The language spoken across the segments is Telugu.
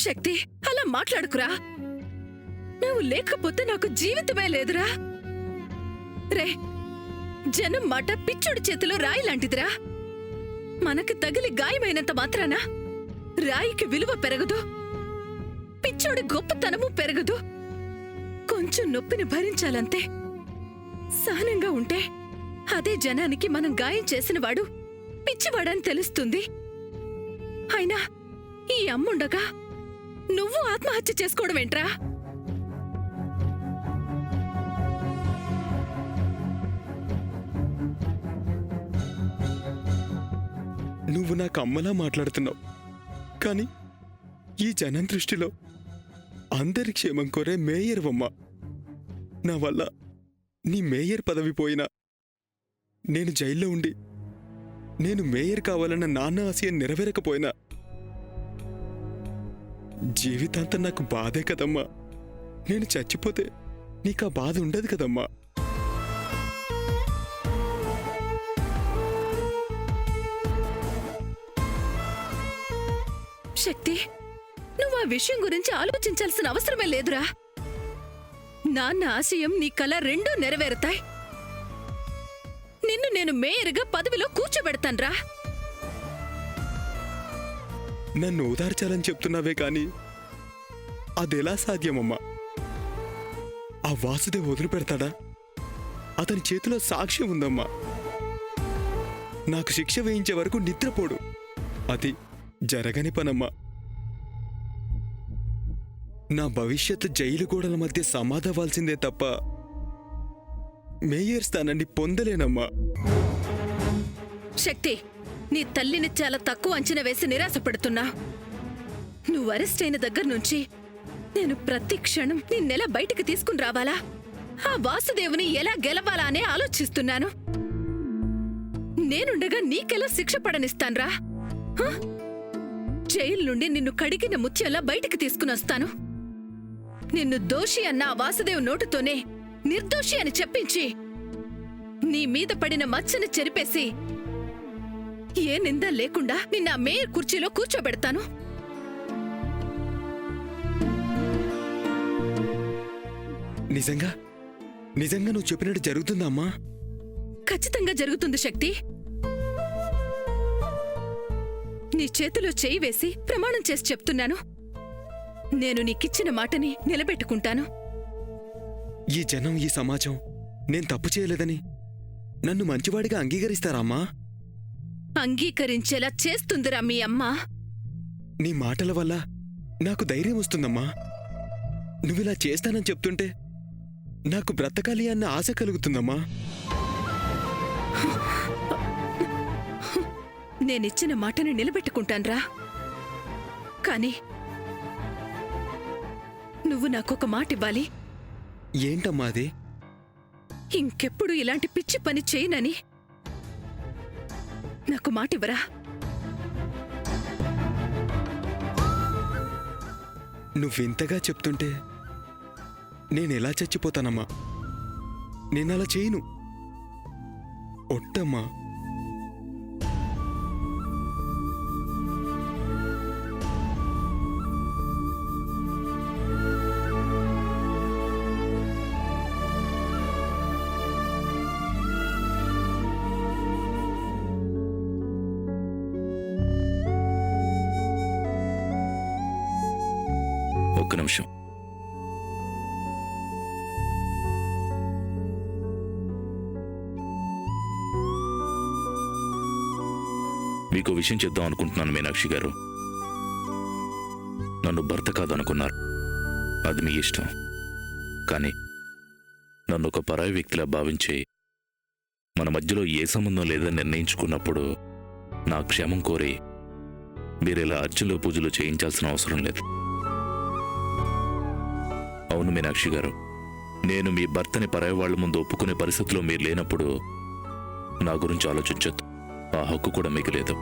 శక్తి, అలా మాట్లాడుకురా. నువ్వు లేకపోతే నాకు జీవితమే లేదురా. రే, జనం మాట పిచ్చుడి చేతిలో రాయి లాంటిదిరా. మనకి తగిలి గాయమైనంత మాత్రాన రాయికి విలువ పెరగదు, పిచ్చోడి గొప్పతనము పెరగదు. కొంచెం నొప్పిని భరించాలంతే. సహనంగా ఉంటే అదే జనానికి మనం గాయం చేసినవాడు పిచ్చివాడని తెలుస్తుంది. అయినా ఈ అమ్ముండగా నువ్వు ఆత్మహత్య చేసుకోవడమేంట్రా? నువ్వు నాకు అమ్మలా మాట్లాడుతున్నావు, కానీ ఈ జనం దృష్టిలో అందరి క్షేమం కోరే మేయర్వమ్మ. నా వల్ల నీ మేయర్ పదవి పోయినా, నేను జైల్లో ఉండి నేను మేయర్ కావాలన్న నాన్న ఆశయం నెరవేరకపోయినా జీవితాంతం నాకు బాధే కదమ్మా. నేను చచ్చిపోతే నీకు ఆ బాధ ఉండదు కదమ్మా. శక్తి, నువ్వు ఆ విషయం గురించి ఆలోచించాల్సిన అవసరమే లేదురా. నాన్న ఆశయం, నీ కల రెండూ నెరవేరుతాయి. నిన్ను నేను మేయర్గా పదవిలో కూర్చోబెడతాన్రా. నన్ను ఓదార్చాలని చెప్తున్నావే కాని అదెలా సాధ్యమమ్మా? ఆ వాసుదేవ్ వదిలిపెడతాడా? అతని చేతిలో సాక్ష్యం ఉందమ్మా. నాకు శిక్ష వేయించే వరకు నిద్రపోడు. అది జరగని పనమ్మా. నా భవిష్యత్తు జైలు గోడల మధ్య సమాధవాల్సిందే తప్ప మేయర్ స్థానాన్ని పొందలేనమ్మా. శక్తి, నీ తల్లిని చాలా తక్కువ అంచనా వేసి నిరాశపడుతున్నా. నువ్వు అరెస్ట్ అయిన దగ్గర నుంచి నేను ప్రతి క్షణం నిన్నెలా బయటికి తీసుకుని రావాలా, ఆ వాసుదేవుని ఎలా గెలవాలా అనే ఆలోచిస్తున్నాను. నేనుండగా నీకెలా శిక్ష పడనిస్తాన్రా? జైలు నుండి నిన్ను కడిగిన ముత్యంలా బయటికి తీసుకుని వస్తాను. నిన్ను దోషి అన్న ఆ వాసుదేవ్ నోటుతోనే నిర్దోషి అని చెప్పించి నీ మీద పడిన మచ్చని చెరిపేసి ఏ నింద లేకుండా నిన్న మేయర్ కుర్చీలో కూర్చోబెడతాను. నిజంగా నిజంగా నువ్వు చెప్పినట్టు జరుగుతుందమ్మా? ఖచ్చితంగా జరుగుతుంది శక్తి. నీ చేతిలో చేయి వేసి ప్రమాణం చేసి చెప్తున్నాను. నేను నీకిచ్చిన మాటని నిలబెట్టుకుంటాను. ఈ జనం, ఈ సమాజం నేను తప్పు చేయలేదని నన్ను మంచివాడిగా అంగీకరిస్తారామ్మా? అంగీకరించేలా చేస్తుందిరా మీ అమ్మ. నీ మాటల వల్ల నాకు ధైర్యం వస్తుందమ్మా. నువ్విలా చేస్తానని చెప్తుంటే నాకు బ్రతకాలి అన్న ఆశ కలుగుతుందమ్మా. నేనిచ్చిన మాటని నిలబెట్టుకుంటాన్రా. కాని నువ్వు నాకొక మాట ఇవ్వాలి. ఏంటమ్మా అది? ఇంకెప్పుడు ఇలాంటి పిచ్చి పని చేయనని నాకు మాటివ్వరా? నువ్వింతగా చెప్తుంటే నేనెలా చచ్చిపోతానమ్మా? నేనలా చేయను. ఒట్టమ్మా. ఒక్క నిమిషం. మీకు విషయం చెప్దాం అనుకుంటున్నాను మీనాక్షి గారు. నన్ను భర్త కాదనుకున్నారు, అది మీ ఇష్టం. కానీ నన్ను ఒక పరాయి వ్యక్తిలా భావించి మన మధ్యలో ఏ సంబంధం లేదని నిర్ణయించుకున్నప్పుడు నా క్షేమం కోరి మీరిలా అర్చనలు పూజలు చేయించాల్సిన అవసరం లేదు. అవును మీనాక్షి గారు, నేను మీ భర్తని పరాయి వాళ్ల ముందు ఒప్పుకునే పరిస్థితిలో మీరు లేనప్పుడు నా గురించి ఆలోచించొద్దు. ఆ హక్కు కూడా మీకు లేదు.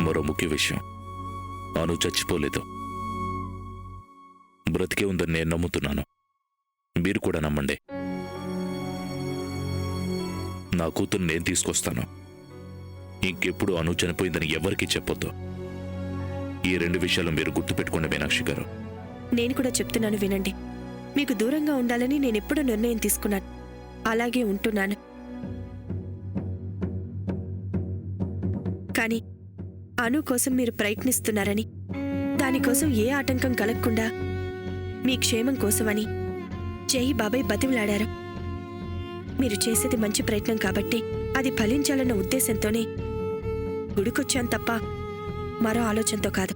మరో ముఖ్య విషయం, అను చచ్చిపోలేదు, బ్రతికే ఉందని నేను నమ్ముతున్నాను. మీరు కూడా నమ్మండి. నా కూతురు నేను తీసుకొస్తాను. ఇంకెప్పుడు అను చనిపోయిందని ఎవరికీ చెప్పొద్దు. ఈ 2 విషయాలు మీరు గుర్తుపెట్టుకోండి మీనాక్షి గారు. నేను కూడా చెప్తున్నాను వినండి. మీకు దూరంగా ఉండాలని నేనెప్పుడూ నిర్ణయం తీసుకున్నాను. అలాగే ఉంటున్నాను. కానీ అను కోసం మీరు ప్రయత్నిస్తున్నారని, దానికోసం ఏ ఆటంకం కలగకుండా మీ క్షేమం కోసమని జై బాబాయ్ బతిమలాడారు. మీరు చేసేది మంచి ప్రయత్నం కాబట్టి అది ఫలించాలన్న ఉద్దేశంతోనే గుడికొచ్చాను తప్ప మరో ఆలోచనతో కాదు.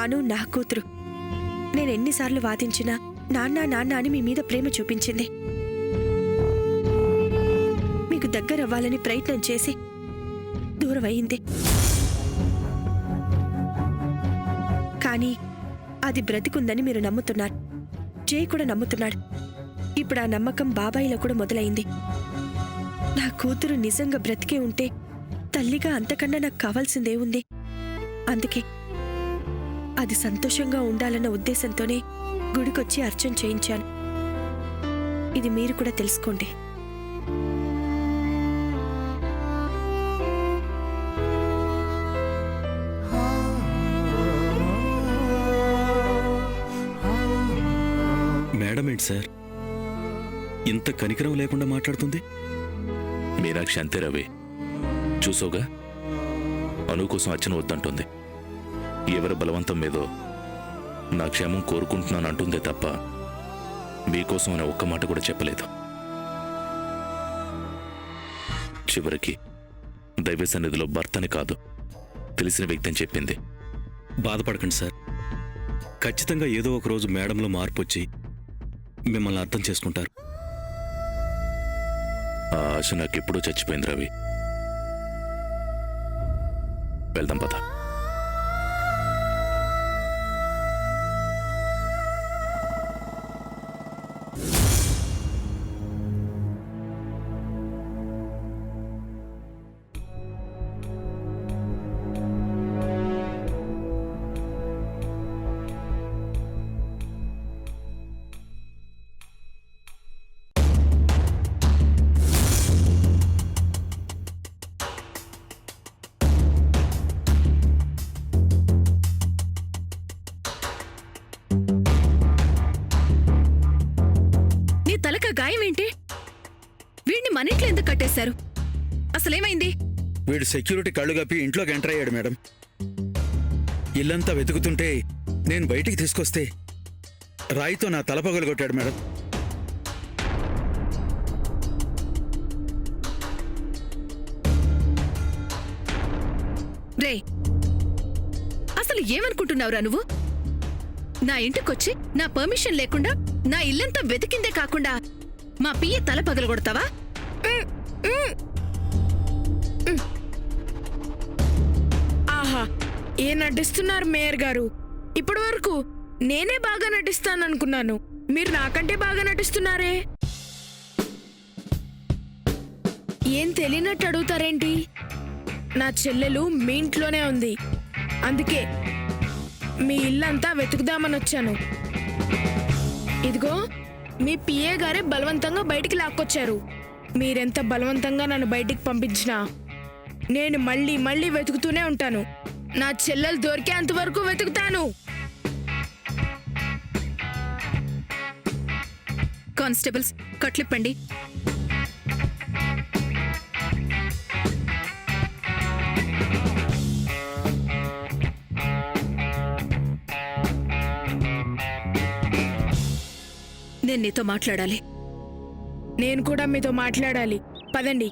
అను నా కూతురు. నేనెన్నిసార్లు వాదించినా నాన్న నాన్న అని మీ మీద ప్రేమ చూపించింది. మీకు దగ్గరవ్వాలని ప్రయత్నం చేసి దూరమయ్యింది. కానీ అది బ్రతికుందని మీరు నమ్ముతున్నారు. జై కూడా నమ్ముతున్నాడు. ఇప్పుడు ఆ నమ్మకం బాబాయిలో కూడా మొదలైంది. నా కూతురు నిజంగా బ్రతికే ఉంటే తల్లిగా అంతకన్నా నాకు కావాల్సిందే ఉంది. అందుకే అది సంతోషంగా ఉండాలన్న ఉద్దేశంతోనే గుడికొచ్చి అర్చన చేయించాను. ఇది మీరు కూడా తెలుసుకోండి. మేడం ఏంటి సార్ ఇంత కనికరం లేకుండా మాట్లాడుతుంది? మీనాక్షి అంతే రవి. చూసోగా, అను కోసం అర్చన వద్దంటుంది. ఎవరి బలవంతం మీదో నా క్షేమం కోరుకుంటున్నాను అంటుందే తప్ప మీకోసం అనే ఒక్క మాట కూడా చెప్పలేదు. చివరికి దైవ సన్నిధిలో భర్తని కాదు, తెలిసిన వ్యక్తి అని చెప్పింది. బాధపడకండి సార్. ఖచ్చితంగా ఏదో ఒక రోజు మేడంలో మార్పు వచ్చి మిమ్మల్ని అర్థం చేసుకుంటారు. ఆ ఆశ నాకెప్పుడూ చచ్చిపోయింది రవి. వెళ్దాం పద. గాయం ఏంటి? వీడిని మన ఇంట్లో ఎందుకు కట్టేశారు? అసలేమైంది? వీడు సెక్యూరిటీ కళ్ళు కప్పి ఇంట్లోకి ఎంటర్ అయ్యాడు మేడం. ఇల్లంతా వెతుకుతుంటే నేను బయటికి తీసుకొస్తే రాయితో నా తల పగలగొట్టాడు మేడం. రే, అసలు ఏమనుకుంటున్నావురా నువ్వు? నా ఇంటికొచ్చి నా పర్మిషన్ లేకుండా నా ఇల్లంతా వెతికిందే కాకుండా మా పియ్య తల పగలగొడతావా? ఆహా, ఏ నటిస్తున్నారు మేయర్ గారు? ఇప్పటి వరకు నేనే బాగా నటిస్తాననుకున్నాను. మీరు నాకంటే బాగా నటిస్తున్నారే. ఏం తెలియనట్టు అడుగుతారేంటి? నా చెల్లెలు మీ ఇంట్లోనే ఉంది. అందుకే మీ ఇల్లంతా వెతుకుదామని వచ్చాను. ఇదిగో, మీ పిఏ గారే బలవంతంగా బయటికి లాక్కొచ్చారు. మీరెంత బలవంతంగా నన్ను బయటికి పంపించినా నేను మళ్ళీ మళ్ళీ వెతుకుతూనే ఉంటాను. నా చెల్లెలు దొరికే అంతవరకు వెతుకుతాను. కానిస్టేబుల్స్, కట్లిప్పండి. నేను నీతో మాట్లాడాలి. నేను కూడా మీతో మాట్లాడాలి. పదండి.